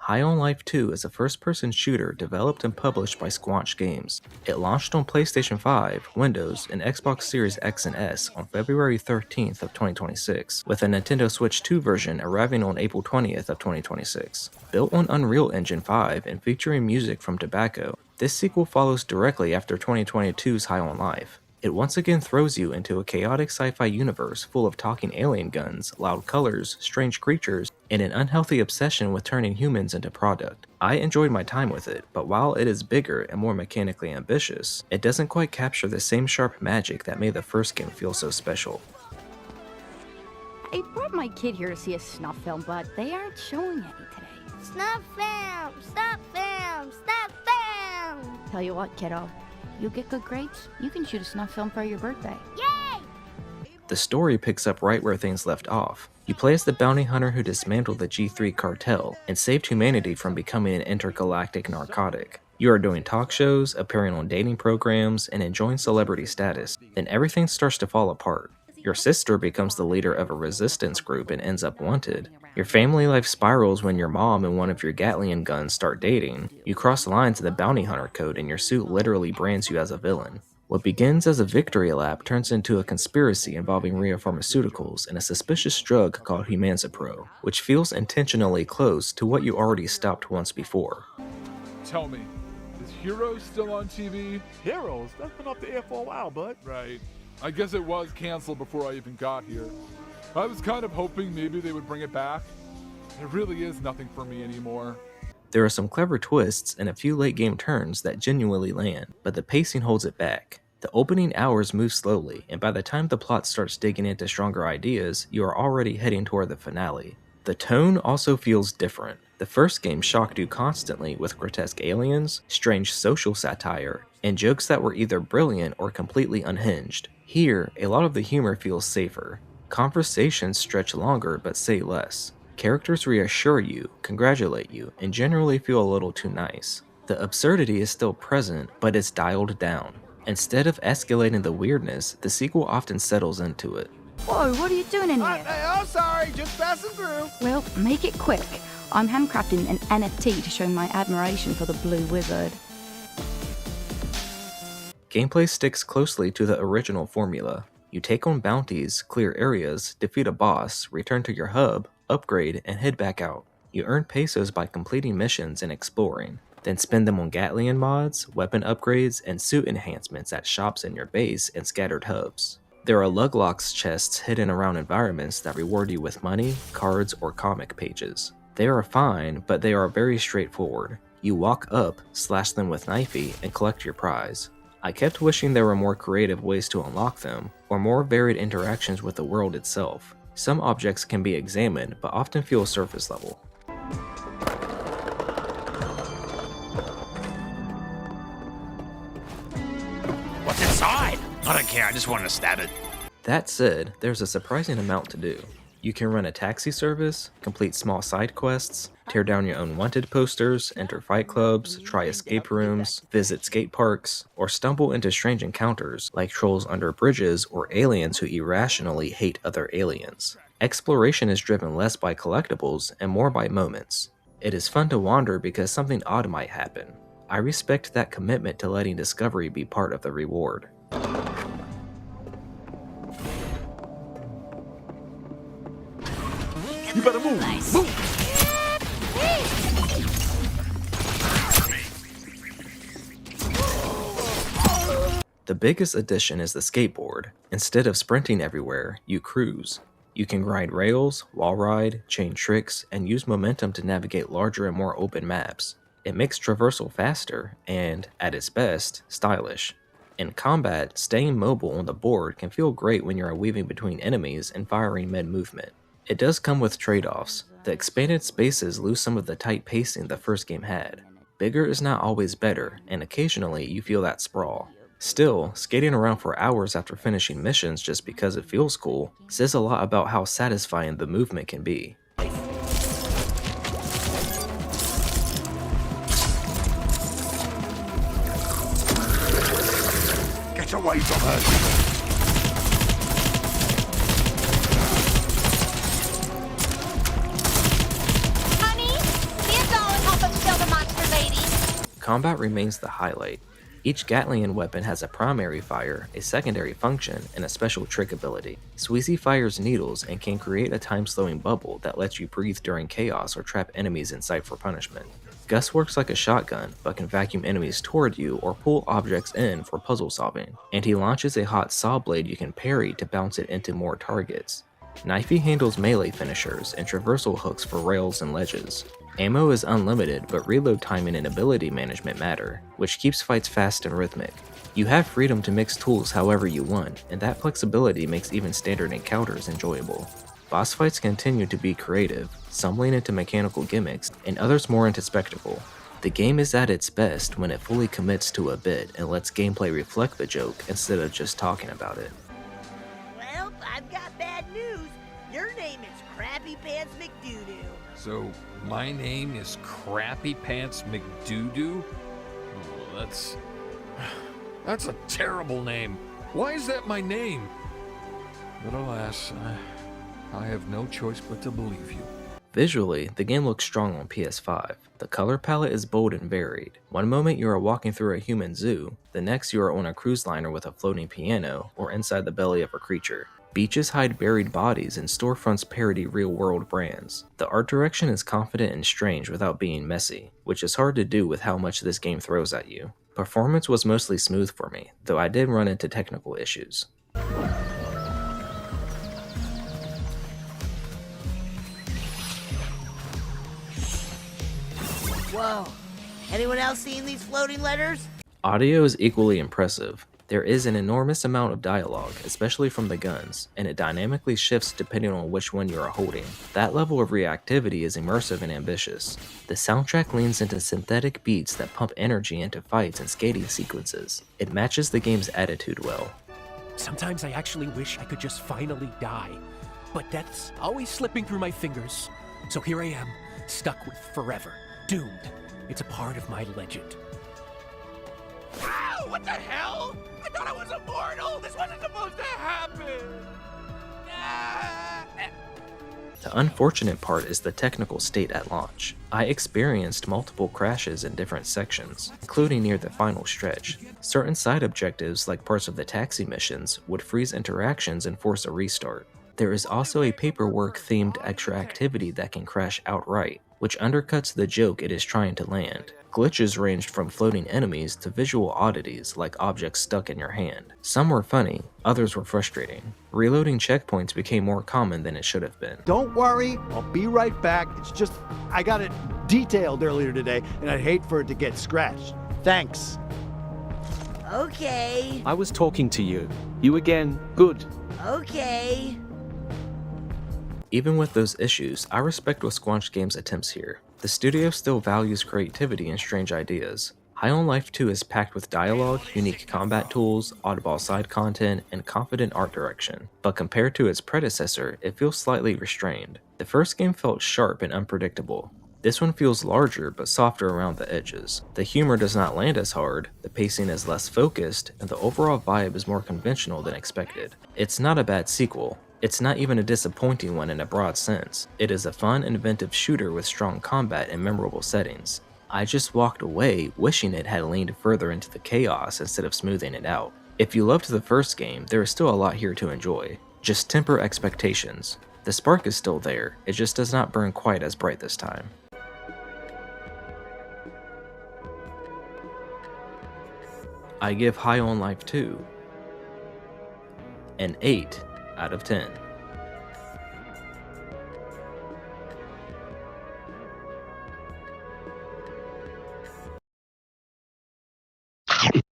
High on Life 2 is a first-person shooter developed and published by Squanch Games. It launched on PlayStation 5, Windows, and Xbox Series X and S on February 13th of 2026, with a Nintendo Switch 2 version arriving on April 20th of 2026. Built on Unreal Engine 5 and featuring music from Tobacco, this sequel follows directly after 2022's High on Life. It once again throws you into a chaotic sci-fi universe full of talking alien guns, loud colors, strange creatures, and an unhealthy obsession with turning humans into product. I enjoyed my time with it, but while it is bigger and more mechanically ambitious, it doesn't quite capture the same sharp magic that made the first game feel so special. I brought my kid here to see a snuff film, but they aren't showing any today. Snuff film! Snuff film! Snuff film! Tell you what, kiddo. You get good grades, you can shoot a snuff film for your birthday. Yay! The story picks up right where things left off. You play as the bounty hunter who dismantled the G3 cartel and saved humanity from becoming an intergalactic narcotic. You are doing talk shows, appearing on dating programs, and enjoying celebrity status. Then everything starts to fall apart. Your sister becomes the leader of a resistance group and ends up wanted. Your family life spirals when your mom and one of your Gatlian guns start dating. You cross the lines of the bounty hunter code and your suit literally brands you as a villain. What begins as a victory lap turns into a conspiracy involving Rio Pharmaceuticals and a suspicious drug called Humansapro, which feels intentionally close to what you already stopped once before. Tell me, is Heroes still on TV? Heroes? That's been off the air for a while, bud. Right. I guess it was canceled before I even got here. I was kind of hoping maybe they would bring it back. It really is nothing for me anymore. There are some clever twists and a few late game turns that genuinely land, but the pacing holds it back. The opening hours move slowly, and by the time the plot starts digging into stronger ideas, you are already heading toward the finale. The tone also feels different. The first game shocked you constantly with grotesque aliens, strange social satire, and jokes that were either brilliant or completely unhinged. Here, a lot of the humor feels safer. Conversations stretch longer but say less. Characters reassure you, congratulate you, and generally feel a little too nice. The absurdity is still present, but it's dialed down. Instead of escalating the weirdness, the sequel often settles into it. Whoa, what are you doing in here? I'm sorry, just passing through. Well, make it quick. I'm handcrafting an NFT to show my admiration for the Blue Wizard. Gameplay sticks closely to the original formula. You take on bounties, clear areas, defeat a boss, return to your hub, upgrade, and head back out. You earn pesos by completing missions and exploring, then spend them on Gatlian mods, weapon upgrades, and suit enhancements at shops in your base and scattered hubs. There are Luglocks chests hidden around environments that reward you with money, cards, or comic pages. They are fine, but they are very straightforward. You walk up, slash them with knifey, and collect your prize. I kept wishing there were more creative ways to unlock them, or more varied interactions with the world itself. Some objects can be examined, but often feel surface level. What's inside? I don't care, I just want to stab it. That said, there's a surprising amount to do. You can run a taxi service, complete small side quests, tear down your own wanted posters, enter fight clubs, try escape rooms, visit skate parks, or stumble into strange encounters like trolls under bridges or aliens who irrationally hate other aliens. Exploration is driven less by collectibles and more by moments. It is fun to wander because something odd might happen. I respect that commitment to letting discovery be part of the reward. You better move. Nice. Move. The biggest addition is the skateboard. Instead of sprinting everywhere, you cruise. You can grind rails, wall ride, chain tricks, and use momentum to navigate larger and more open maps. It makes traversal faster and, at its best, stylish. In combat, staying mobile on the board can feel great when you are weaving between enemies and firing mid-movement. It does come with trade-offs. The expanded spaces lose some of the tight pacing the first game had. Bigger is not always better, and occasionally you feel that sprawl. Still, skating around for hours after finishing missions just because it feels cool says a lot about how satisfying the movement can be. Get away from her. Honey, here's all Combat remains the highlight. Each Gatlian weapon has a primary fire, a secondary function, and a special trick ability. Sweezy fires needles and can create a time-slowing bubble that lets you breathe during chaos or trap enemies in sight for punishment. Gus works like a shotgun, but can vacuum enemies toward you or pull objects in for puzzle solving, and he launches a hot saw blade you can parry to bounce it into more targets. Knifey handles melee finishers and traversal hooks for rails and ledges. Ammo is unlimited, but reload timing and ability management matter, which keeps fights fast and rhythmic. You have freedom to mix tools however you want, and that flexibility makes even standard encounters enjoyable. Boss fights continue to be creative, some lean into mechanical gimmicks, and others more into spectacle. The game is at its best when it fully commits to a bit and lets gameplay reflect the joke instead of just talking about it. Well, I've got bad news. Your name is Crappy Pants McDoodoo. So, my name is Crappy Pants McDoodoo? Oh, that's a terrible name. Why is that my name? But alas, I have no choice but to believe you. Visually, the game looks strong on PS5. The color palette is bold and varied. One moment you are walking through a human zoo, the next you are on a cruise liner with a floating piano, or inside the belly of a creature. Beaches hide buried bodies and storefronts parody real-world brands. The art direction is confident and strange without being messy, which is hard to do with how much this game throws at you. Performance was mostly smooth for me, though I did run into technical issues. Whoa. Anyone else seeing these floating letters? Audio is equally impressive. There is an enormous amount of dialogue, especially from the guns, and it dynamically shifts depending on which one you are holding. That level of reactivity is immersive and ambitious. The soundtrack leans into synthetic beats that pump energy into fights and skating sequences. It matches the game's attitude well. Sometimes I actually wish I could just finally die, but death's always slipping through my fingers. So here I am, stuck with forever, doomed. It's a part of my legend. Ow! What the hell? I thought I was immortal! This wasn't supposed to happen! The unfortunate part is the technical state at launch. I experienced multiple crashes in different sections, including near the final stretch. Certain side objectives, like parts of the taxi missions, would freeze interactions and force a restart. There is also a paperwork-themed extra activity that can crash outright, which undercuts the joke it is trying to land. Glitches ranged from floating enemies to visual oddities like objects stuck in your hand. Some were funny, others were frustrating. Reloading checkpoints became more common than it should have been. Don't worry, I'll be right back. It's just, I got it detailed earlier today, and I'd hate for it to get scratched. Thanks. Okay. I was talking to you. You again. Good. Okay. Even with those issues, I respect what Squanch Games' attempts here. The studio still values creativity and strange ideas. High on Life 2 is packed with dialogue, unique combat tools, oddball side content, and confident art direction, but compared to its predecessor, it feels slightly restrained. The first game felt sharp and unpredictable. This one feels larger but softer around the edges. The humor does not land as hard, the pacing is less focused, and the overall vibe is more conventional than expected. It's not a bad sequel. It's not even a disappointing one in a broad sense. It is a fun, inventive shooter with strong combat and memorable settings. I just walked away wishing it had leaned further into the chaos instead of smoothing it out. If you loved the first game, there is still a lot here to enjoy. Just temper expectations. The spark is still there, it just does not burn quite as bright this time. I give High on Life 2 an 8 out of 10.